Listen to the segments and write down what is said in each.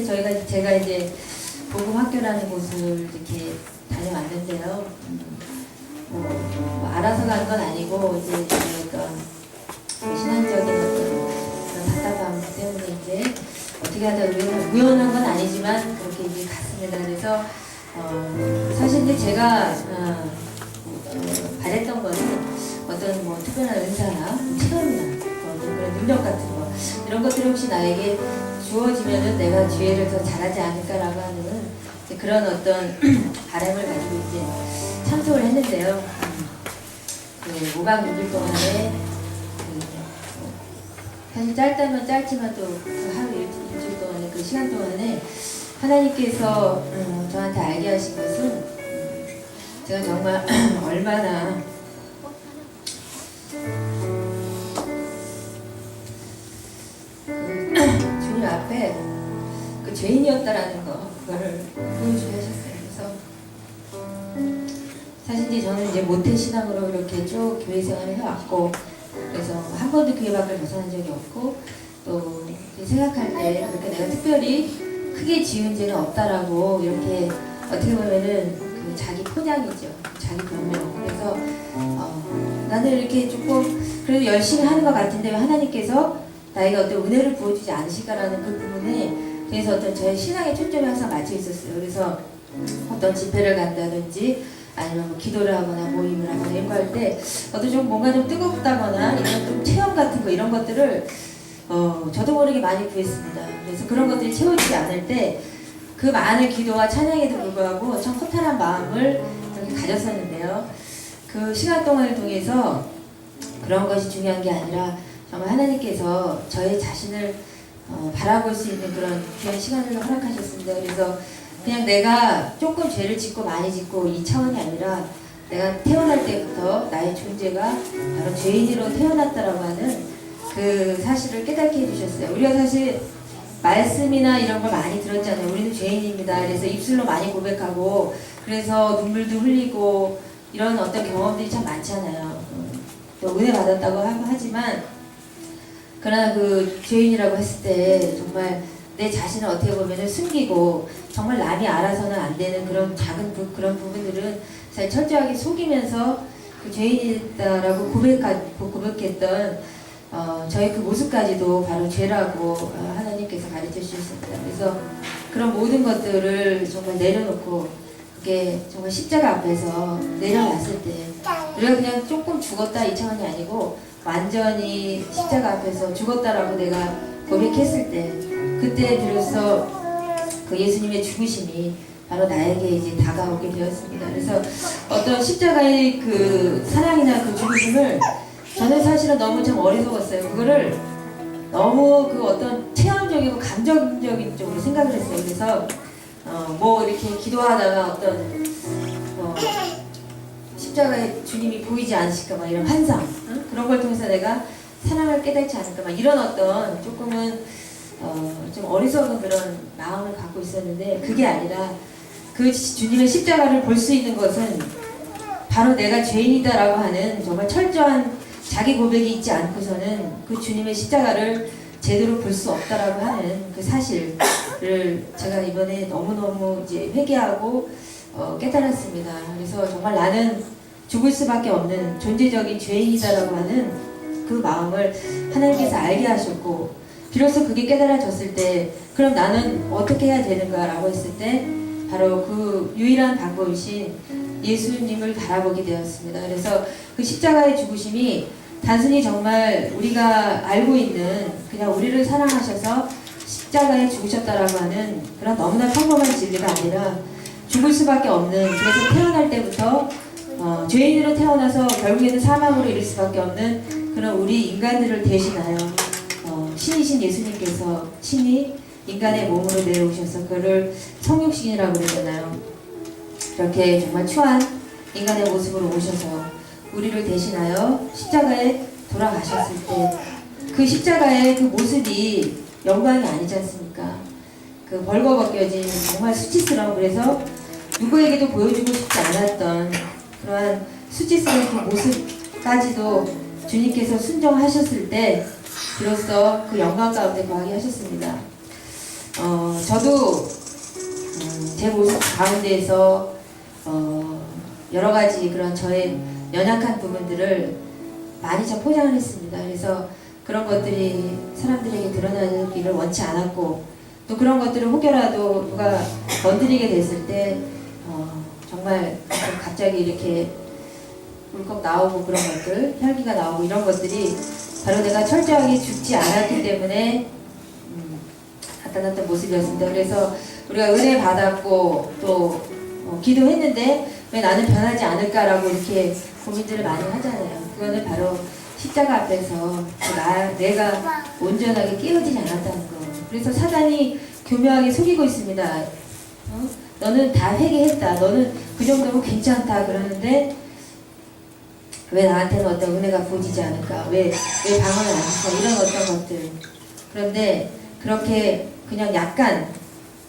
제가 이제 복음학교라는 곳을 이렇게 다녀왔는데요. 뭐 알아서 간 건 아니고 이제 어떤 신앙적인 그런 답답함 때문에 이제 어떻게 하다 우연한 건 아니지만 그렇게 이제 갔습니다. 그래서 사실 이제 제가 바랬던 거는 어떤 뭐 특별한 은사나 체험이나 어떤 그런 능력 같은 거 이런 것들이 혹시 나에게 주어지면은 내가 기회를 더 잘하지 않을까라고 하는 그런 어떤 바람을 가지고 이제 참석을 했는데요. 그 5박 6일 동안에 사실 짧다면 짧지만 또 그 하루 일주일 동안에 그 시간 동안에 하나님께서 저한테 알게 하신 것은 제가 정말 얼마나 주님 앞에 그 죄인이었다라는 거 그거를 보여주게 하셨어요. 그래서 사실 이제 저는 이제 모태 신앙으로 이렇게 쭉 교회 생활을 해왔고 그래서 한 번도 교회 밖을 벗어난 적이 없고 또 생각할 때 그렇게 내가 특별히 크게 지은 죄는 없다라고 이렇게 어떻게 보면은 그 자기 포장이죠. 자기 변명. 그래서 나는 이렇게 조금 그래도 열심히 하는 것 같은데 왜 하나님께서 나에게 어떤 은혜를 부어주지 않으실까라는 그 부분에 그래서 어떤 저의 신앙의 초점이 항상 맞춰 있었어요. 그래서 어떤 집회를 간다든지 아니면 뭐 기도를 하거나 모임을 하거나 이런 거 할 때 어떤 좀 뭔가 좀 뜨겁다거나 이런 좀 체험 같은 거 이런 것들을 저도 모르게 많이 구했습니다. 그래서 그런 것들이 채워지지 않을 때 그 많은 기도와 찬양에도 불구하고 참 허탈한 마음을 이렇게 가졌었는데요. 그 시간 동안을 통해서 그런 것이 중요한 게 아니라 정말 하나님께서 저의 자신을 바라볼 수 있는 그런 귀한 시간을 허락하셨습니다. 그래서 그냥 내가 조금 죄를 짓고 많이 짓고 이 차원이 아니라 내가 태어날 때부터 나의 존재가 바로 죄인으로 태어났다라고 하는 그 사실을 깨닫게 해주셨어요. 우리가 사실 말씀이나 이런 걸 많이 들었잖아요. 우리는 죄인입니다. 그래서 입술로 많이 고백하고 그래서 눈물도 흘리고 이런 어떤 경험들이 참 많잖아요. 또 은혜 받았다고 하지만 그러나 그 죄인이라고 했을 때 정말 내 자신을 어떻게 보면 숨기고 정말 남이 알아서는 안 되는 그런 작은 그런 부분들은 잘 철저하게 속이면서 그 죄인이다라고 고백했던 저의 그 모습까지도 바로 죄라고 하나님께서 가르쳐 주셨습니다. 그래서 그런 모든 것들을 정말 내려놓고 그게 정말 십자가 앞에서 내려놨을 때 우리가 그냥 조금 죽었다 이 차원이 아니고 완전히 십자가 앞에서 죽었다라고 내가 고백했을 때 그때 비로소 그 예수님의 죽으심이 바로 나에게 이제 다가오게 되었습니다. 그래서 어떤 십자가의 그 사랑이나 그 죽으심을 저는 사실은 너무 좀 어리석었어요. 그거를 너무 그 어떤 체험적이고 감정적인 쪽으로 생각을 했어요. 그래서 뭐 이렇게 기도하다가 어떤 십자가의 주님이 보이지 않으실까 막 이런 환상 그런 걸 통해서 내가 사랑을 깨닫지 않을까 막 이런 어떤 조금은 좀 어리석은 그런 마음을 갖고 있었는데 그게 아니라 그 주님의 십자가를 볼 수 있는 것은 바로 내가 죄인이다라고 하는 정말 철저한 자기 고백이 있지 않고서는 그 주님의 십자가를 제대로 볼 수 없다라고 하는 그 사실을 제가 이번에 너무너무 이제 회개하고 깨달았습니다. 그래서 정말 나는 죽을 수밖에 없는 존재적인 죄인이다라고 하는 그 마음을 하나님께서 알게 하셨고 비로소 그게 깨달아졌을 때 그럼 나는 어떻게 해야 되는가라고 했을 때 바로 그 유일한 방법이신 예수님을 바라보게 되었습니다. 그래서 그 십자가의 죽으심이 단순히 정말 우리가 알고 있는 그냥 우리를 사랑하셔서 십자가에 죽으셨다라고 하는 그런 너무나 평범한 진리가 아니라 죽을 수밖에 없는 그래서 태어날 때부터 죄인으로 태어나서 결국에는 사망으로 이를 수밖에 없는 그런 우리 인간들을 대신하여 신이신 예수님께서 신이 인간의 몸으로 내려오셔서 그를 성육신이라고 그러잖아요. 이렇게 정말 추한 인간의 모습으로 오셔서 우리를 대신하여 십자가에 돌아가셨을 때 그 십자가의 그 모습이 영광이 아니지 않습니까? 그 벌거벗겨진 정말 수치스러운 그래서 누구에게도 보여주고 싶지 않았던 그러한 수치스러운 그 모습까지도 주님께서 순종하셨을 때 비로소 그 영광 가운데 거하게 하셨습니다. 저도 제 모습 가운데에서 여러 가지 그런 저의 연약한 부분들을 많이 좀 포장을 했습니다. 그래서 그런 것들이 사람들에게 드러나기를 원치 않았고, 또 그런 것들을 혹여라도 누가 건드리게 됐을 때 정말 좀 갑자기 이렇게 울컥 나오고, 그런 것들, 혈기가 나오고, 이런 것들이 바로 내가 철저하게 죽지 않았기 때문에 나타났던 모습이었습니다. 그래서 우리가 은혜 받았고 또 기도했는데 왜 나는 변하지 않을까라고 이렇게 고민들을 많이 하잖아요. 그거는 바로 십자가 앞에서 내가 온전하게 깨어지지 않았다는 거. 그래서 사단이 교묘하게 속이고 있습니다. 너는 다 회개했다. 너는 그 정도면 괜찮다. 그러는데 왜 나한테는 어떤 은혜가 부어지지 않을까? 왜 방언을 안 할까? 이런 어떤 것들. 그런데 그렇게 그냥 약간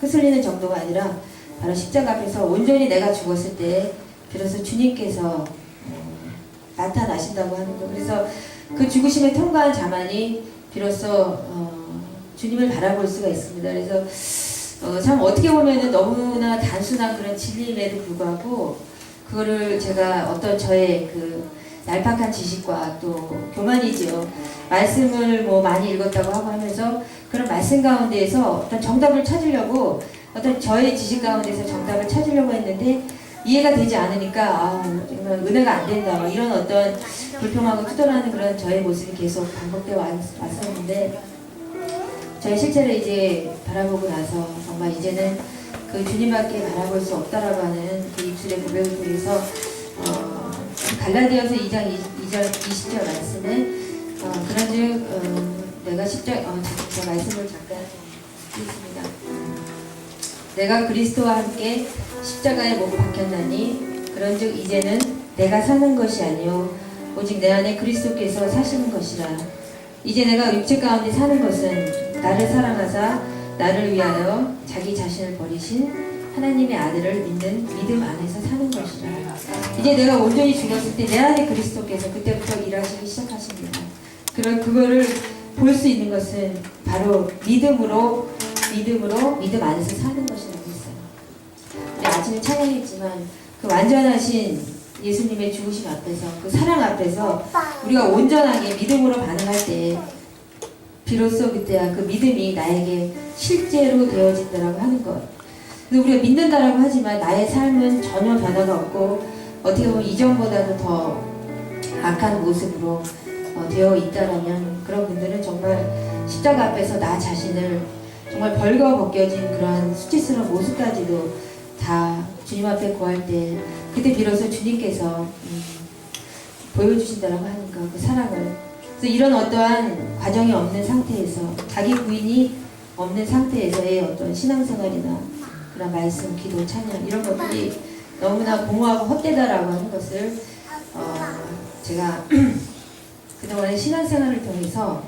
끄슬리는 정도가 아니라 바로 십자가 앞에서 온전히 내가 죽었을 때 비로소 주님께서 나타나신다고 하는 거. 그래서 그 죽으심에 통과한 자만이 비로소 주님을 바라볼 수가 있습니다. 그래서 참 어떻게 보면은 너무나 단순한 그런 진리임에도 불구하고 그거를 제가 어떤 저의 그 얄팍한 지식과 또 교만이지요. 말씀을 뭐 많이 읽었다고 하고 하면서 그런 말씀 가운데에서 어떤 정답을 찾으려고, 어떤 저의 지식 가운데서 정답을 찾으려고 했는데 이해가 되지 않으니까 정말 은혜가 안 된다, 이런 어떤 불평하고 투덜하는 그런 저의 모습이 계속 반복되어 왔었는데, 저희 실체를 이제 바라보고 나서 정말 이제는 그 주님밖에 바라볼 수 없다라고 하는 그 입술의 고백을 통해서 갈라디아서 2장 2절 20절 말씀에 그런즉 내가 제가 말씀을 잠깐 읽겠습니다. 내가 그리스도와 함께 십자가에 못 박혔나니 그런즉 이제는 내가 사는 것이 아니요 오직 내 안에 그리스도께서 사시는 것이라. 이제 내가 육체 가운데 사는 것은 나를 사랑하사 나를 위하여 자기 자신을 버리신 하나님의 아들을 믿는 믿음 안에서 사는 것이라. 이제 내가 온전히 죽었을 때 내 안에 그리스도께서 그때부터 일하시기 시작하십니다. 그거를 볼 수 있는 것은 바로 믿음으로 믿음 안에서 사는 것이라고 했어요. 우리 아침에 찬양했지만 그 완전하신 예수님의 죽으심 앞에서, 그 사랑 앞에서 우리가 온전하게 믿음으로 반응할 때 비로소 그때야 그 믿음이 나에게 실제로 되어진다라고 하는 것. 근데 우리가 믿는다라고 하지만 나의 삶은 전혀 변화가 없고 어떻게 보면 이전보다도 더 악한 모습으로 되어 있다라면, 그런 분들은 정말 십자가 앞에서 나 자신을 정말 벌거벗겨진 그러한 수치스러운 모습까지도 다 주님 앞에 구할 때 그때 비로소 주님께서 보여주신다라고 하니까 그 사랑을. 그래서 이런 어떠한 과정이 없는 상태에서, 자기 부인이 없는 상태에서의 어떤 신앙생활이나 그런 말씀, 기도, 찬양 이런 것들이 너무나 공허하고 헛되다라고 하는 것을 제가 그동안의 신앙생활을 통해서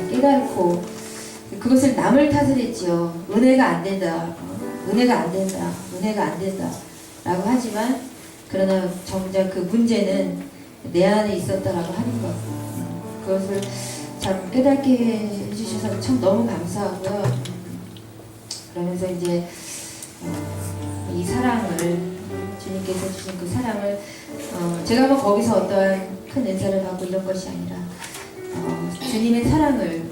깨닫고 그것을 남을 탓을 했지요. 은혜가 안 된다, 은혜가 안 된다, 은혜가 안 된다 라고 하지만, 그러나 정작 그 문제는 내 안에 있었다라고 하는 것, 그것을 참 깨닫게 해주셔서 참 너무 감사하고요. 그러면서 이제 이 사랑을, 주님께서 주신 그 사랑을 제가 뭐 거기서 어떠한 큰 은사를 받고 이런 것이 아니라 주님의 사랑을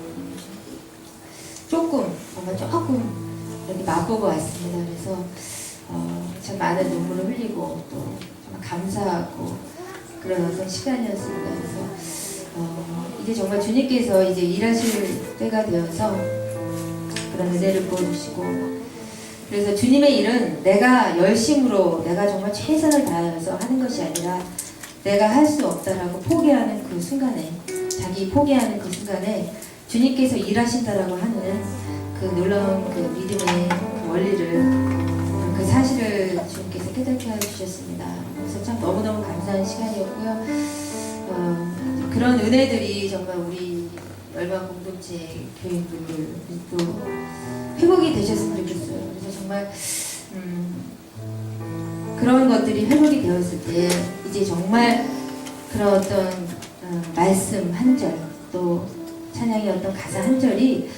조금 이렇게 맛보고 왔습니다. 그래서 참 많은 눈물을 흘리고 또 정말 감사하고 그런 어떤 시간이었습니다. 그래서 이제 정말 주님께서 이제 일하실 때가 되어서 그런 은혜를 부어주시고, 그래서 주님의 일은 내가 열심으로, 내가 정말 최선을 다해서 하는 것이 아니라 내가 할 수 없다라고 포기하는 그 순간에, 자기 포기하는 그 순간에 주님께서 일하신다라고 하는 그 놀라운 그 믿음의 그 원리를, 그 사실을 주님께서 깨닫게 해주셨습니다. 그래서 참 너무너무 감사한 시간이었고요. 그런 은혜들이 정말 우리 열방 공동체 교인분들 또 회복이 되셨으면 좋겠어요. 그래서 정말 그런 것들이 회복이 되었을 때 이제 정말 그런 어떤 말씀 한 절, 또 찬양의 어떤 가사 한 절이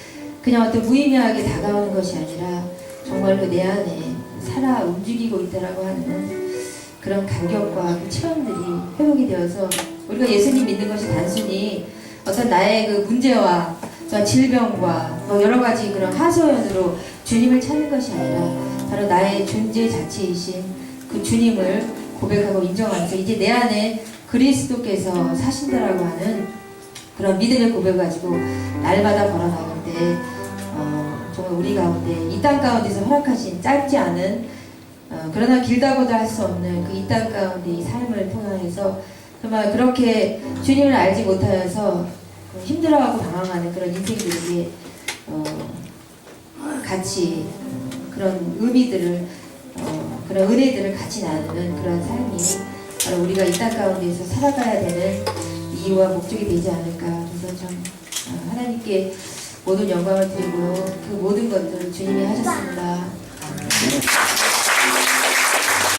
그냥 어떤 무의미하게 다가오는 것이 아니라 정말로 내 안에 살아 움직이고 있다라고 하는 그런 감격과 그 체험들이 회복이 되어서 우리가 예수님 믿는 것이 단순히 어떤 나의 그 문제와 질병과 뭐 여러 가지 그런 하소연으로 주님을 찾는 것이 아니라 바로 나의 존재 자체이신 그 주님을 고백하고 인정하면서 이제 내 안에 그리스도께서 사신다라고 하는 그런 믿음의 고백을 가지고 날마다 걸어나갈 때 정말 우리 가운데 이 땅 가운데서 허락하신 짧지 않은 그러나 길다고도 할 수 없는 그 이 땅 가운데 이 삶을 통해서 정말 그렇게 주님을 알지 못하여서 힘들어하고 방황하는 그런 인생들에게 같이 그런 의미들을 그런 은혜들을 같이 나누는 그런 삶이 바로 우리가 이 땅 가운데서 살아가야 되는 이유와 목적이 되지 않을까. 그래서 참 하나님께 모든 영광을 드리고 그 모든 것들을 주님이 하셨습니다.